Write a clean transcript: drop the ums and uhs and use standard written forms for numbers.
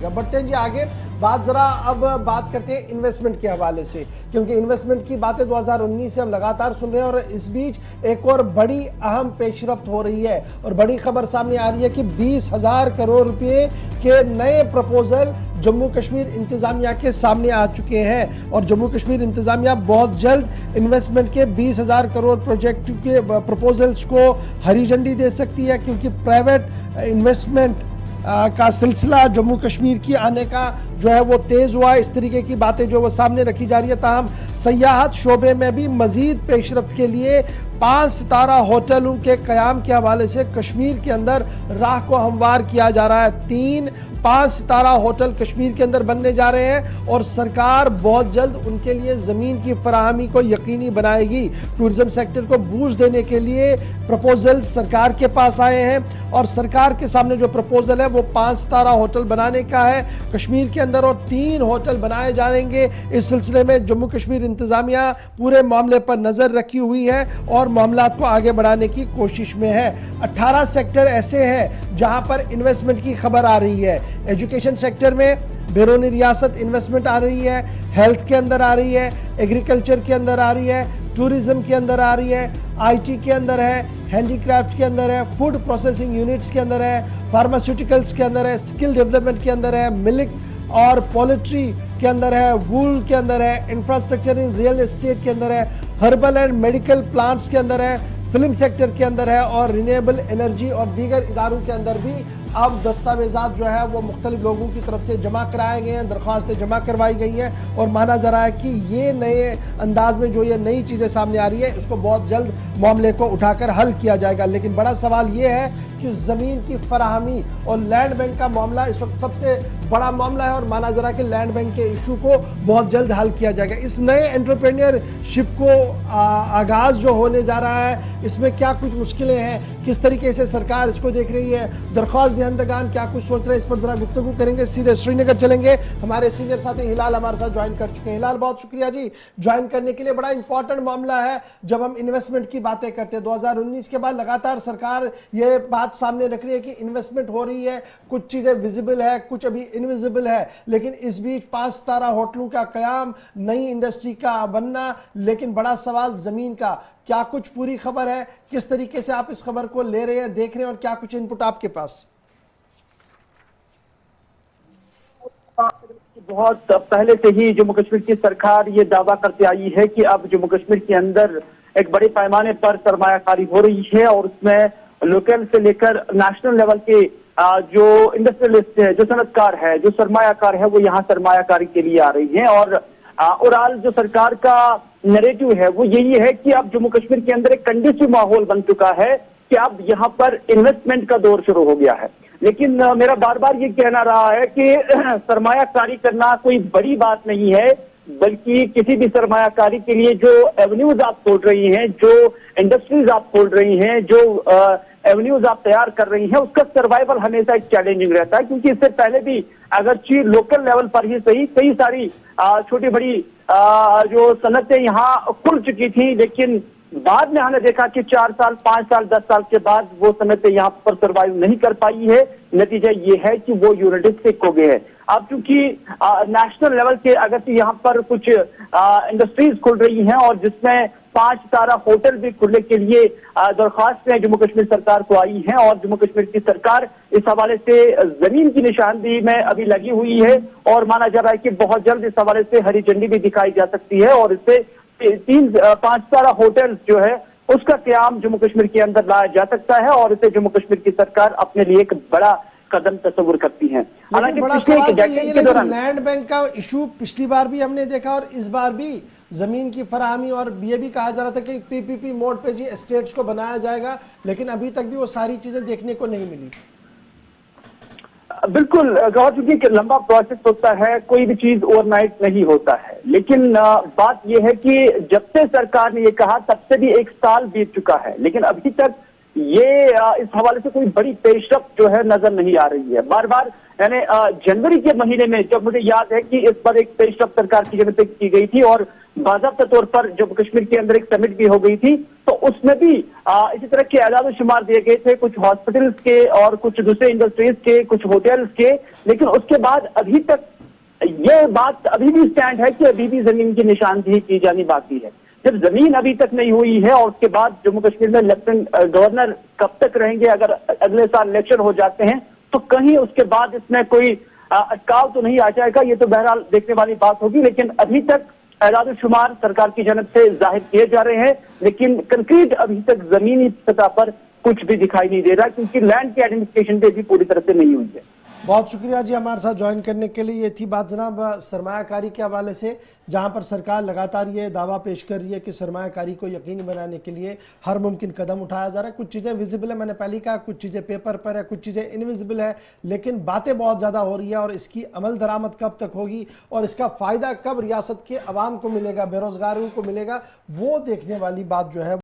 बढ़ते हैं जी आगे। बात जरा अब बात करते हैं इन्वेस्टमेंट के हवाले से, क्योंकि इन्वेस्टमेंट की बातें 2019 से हम लगातार सुन रहे हैं और इस बीच एक और बड़ी अहम पेशरफ्त हो रही है और बड़ी खबर सामने आ रही है कि 20,000 करोड़ रुपए के नए प्रपोजल जम्मू कश्मीर इंतजामिया के सामने आ चुके हैं और जम्मू कश्मीर इंतजामिया बहुत जल्द इन्वेस्टमेंट के 20,000 करोड़ प्रोजेक्ट के प्रपोजल्स को हरी झंडी दे सकती है, क्योंकि प्राइवेट इन्वेस्टमेंट का सिलसिला जम्मू कश्मीर की आने का जो है वो तेज हुआ है। इस तरीके की बातें जो वो सामने रखी जा रही है। ताहम सयाहत शोबे में भी मजीद पेशरफ्त के लिए 5 सितारा होटलों के कयाम के हवाले से कश्मीर के अंदर राह को हमवार किया जा रहा है। 5 सितारा होटल कश्मीर के अंदर बनने जा रहे हैं और सरकार बहुत जल्द उनके लिए जमीन की फराहमी को यकीनी बनाएगी। टूरिज्म सेक्टर को बूस्ट देने के लिए प्रपोजल सरकार के पास आए हैं और सरकार के सामने जो प्रपोजल है वो 5 सितारा होटल बनाने का है कश्मीर के अंदर और 3 होटल बनाए जाएंगे। इस सिलसिले में जम्मू कश्मीर इंतजामिया पूरे मामले पर नजर रखी हुई है और मामला को आगे बढ़ाने की कोशिश में है। 18 सेक्टर ऐसे हैं जहां पर इन्वेस्टमेंट की खबर आ रही है। एजुकेशन सेक्टर में बैरूनी रियासत इन्वेस्टमेंट आ रही है, हेल्थ के अंदर आ रही है, एग्रीकल्चर के अंदर आ रही है, टूरिज्म के अंदर आ रही है, आईटी के अंदर है, हैंडीक्राफ्ट के अंदर है, फूड प्रोसेसिंग यूनिट्स के अंदर है, फार्मास्यूटिकल्स के अंदर है, स्किल डेवलपमेंट के अंदर है, मिल्क और पोल्ट्री के अंदर है, वूल के अंदर है, इंफ्रास्ट्रक्चर इन रियल एस्टेट के अंदर है, हर्बल एंड मेडिकल प्लांट्स के अंदर है, फिल्म सेक्टर के अंदर है और रिन्यूएबल एनर्जी और दीगर इदारों के अंदर भी अब दस्तावेजात जो है वो मुख्तलिफ लोगों की तरफ से जमा कराए गए हैं, दरख्वास्तें जमा करवाई गई हैं और माना जा रहा है कि ये नए अंदाज में जो ये नई चीज़ें सामने आ रही है इसको बहुत जल्द मामले को उठाकर हल किया जाएगा। लेकिन बड़ा सवाल ये है कि ज़मीन की फराहमी और लैंड बैंक का मामला इस वक्त सबसे बड़ा मामला है और माना जा रहा है कि लैंड बैंक के इशू को बहुत जल्द हल किया जाएगा। इस नए एंटरप्रेन्योरशिप को आगाज़ जो होने जा रहा है इसमें क्या कुछ मुश्किलें हैं, किस तरीके से सरकार इसको देख रही है, दरख्वास्त दगान क्या कुछ सोच रहे हैं, इस पर जरा गुफ्तगू करेंगे। सीधे श्रीनगर चलेंगे, हमारे सीनियर साथी हिलाल हमारे साथ ज्वाइन कर चुके हैं। हिलाल, बहुत शुक्रिया जी ज्वाइन करने के लिए। बड़ा इंपॉर्टेंट मामला है जब हम इन्वेस्टमेंट की बातें करते हैं। 2019 के बाद लगातार सरकार ये बात सामने रख रही है कि इन्वेस्टमेंट हो रही है, कुछ चीजें विजिबल है, कुछ अभी इनविजिबल है, लेकिन इस बीच 5 सितारा होटलों का कयाम, नई इंडस्ट्री का बनना, लेकिन बड़ा सवाल जमीन का। क्या कुछ पूरी खबर है, किस तरीके से आप इस खबर को ले रहे हैं, देख रहे हैं और क्या कुछ इनपुट आपके पास? बहुत पहले से ही जम्मू कश्मीर की सरकार ये दावा करते आई है कि अब जम्मू कश्मीर के अंदर एक बड़े पैमाने पर सरमायाकारी हो रही है और उसमें लोकल से लेकर नेशनल लेवल के जो इंडस्ट्रियलिस्ट है, जो सनतकार है, जो सरमायाकार है, वो यहाँ सरमायाकारी के लिए आ रही है। और ओवरऑल जो सरकार का नैरेटिव है वो यही है कि अब जम्मू कश्मीर के अंदर एक कंडीसिव माहौल बन चुका है कि अब यहाँ पर इन्वेस्टमेंट का दौर शुरू हो गया है। लेकिन मेरा बार बार ये कहना रहा है कि सरमायाकारी करना कोई बड़ी बात नहीं है, बल्कि किसी भी सरमायाकारी के लिए जो एवेन्यूज आप खोल रही हैं, जो इंडस्ट्रीज आप खोल रही हैं, जो एवेन्यूज आप तैयार कर रही हैं, उसका सर्वाइवल हमेशा एक चैलेंजिंग रहता है। क्योंकि इससे पहले भी अगरचे लोकल लेवल पर ही सही कई सारी छोटी बड़ी जो सनतें यहाँ खुल चुकी थी, लेकिन बाद में हमने देखा कि 4 साल, 5 साल, 10 साल के बाद वो सनतें यहाँ पर सर्वाइव नहीं कर पाई है। नतीजा ये है कि वो यूनिटिस्टिक हो गए हैं। अब चूंकि नेशनल लेवल के अगर यहाँ पर कुछ इंडस्ट्रीज खुल रही हैं और जिसमें 5 सितारा होटल भी खुलने के लिए दरख्वास्तें जम्मू कश्मीर सरकार को आई हैं और जम्मू कश्मीर की सरकार इस हवाले से जमीन की निशानदेही में अभी लगी हुई है और माना जा रहा है कि बहुत जल्द इस हवाले से हरी झंडी भी दिखाई जा सकती है और इससे 5 सितारा होटल जो है उसका क़याम जम्मू कश्मीर के अंदर लाया जा सकता है और इसे जम्मू कश्मीर की सरकार अपने लिए एक बड़ा कदम तस्वुर करती है। हालांकि पिछले लैंड बैंक का इशू पिछली बार भी हमने देखा और इस बार भी जमीन की फराहमी और ये भी कहा जा रहा था कि पीपीपी मोड पे जी एस्टेट्स को बनाया जाएगा, लेकिन अभी तक भी वो सारी चीजें देखने को नहीं मिली। बिल्कुल गौर, चूंकि लंबा प्रोसेस होता है, कोई भी चीज ओवरनाइट नहीं होता है। लेकिन बात यह है कि जब से सरकार ने ये कहा तब से भी 1 साल बीत चुका है, लेकिन अभी तक ये इस हवाले से कोई बड़ी पेशरफ्त जो है नजर नहीं आ रही है। बार बार यानी जनवरी के महीने में, जब मुझे याद है कि इस पर एक पेशरफ सरकार की जानब से की गई थी और बाकायदा तौर पर जम्मू कश्मीर के अंदर एक समिट भी हो गई थी, तो उसमें भी इसी तरह के आदाद शुमार दिए गए थे, कुछ हॉस्पिटल्स के और कुछ दूसरे इंडस्ट्रीज के, कुछ होटल्स के। लेकिन उसके बाद अभी तक ये बात अभी भी स्टैंड है कि अभी भी जमीन की निशानदेही की जानी बाकी है। जब जमीन अभी तक नहीं हुई है और उसके बाद जम्मू कश्मीर में लेफ्टिनेंट गवर्नर कब तक रहेंगे, अगर अगले साल इलेक्शन हो जाते हैं तो कहीं उसके बाद इसमें कोई अटकाव तो नहीं आ जाएगा, ये तो बहरहाल देखने वाली बात होगी। लेकिन अभी तक आदाद शुमार सरकार की जानब से जाहिर किए जा रहे हैं, लेकिन कंक्रीट अभी तक जमीनी सतह पर कुछ भी दिखाई नहीं दे रहा, क्योंकि लैंड की आइडेंटिफिकेशन भी पूरी तरह से नहीं हुई है। बहुत शुक्रिया जी हमारे साथ ज्वाइन करने के लिए। ये थी बात जनाब सरमायाकारी के हवाले से, जहां पर सरकार लगातार ये दावा पेश कर रही है कि सरमायाकारी को यकीनी बनाने के लिए हर मुमकिन कदम उठाया जा रहा है। कुछ चीज़ें विजिबल है, मैंने पहले कहा, कुछ चीज़ें पेपर पर है, कुछ चीज़ें इनविजिबल है, लेकिन बातें बहुत ज़्यादा हो रही है और इसकी अमल दरामद कब तक होगी और इसका फ़ायदा कब रियासत के अवाम को मिलेगा, बेरोजगारों को मिलेगा, वो देखने वाली बात जो है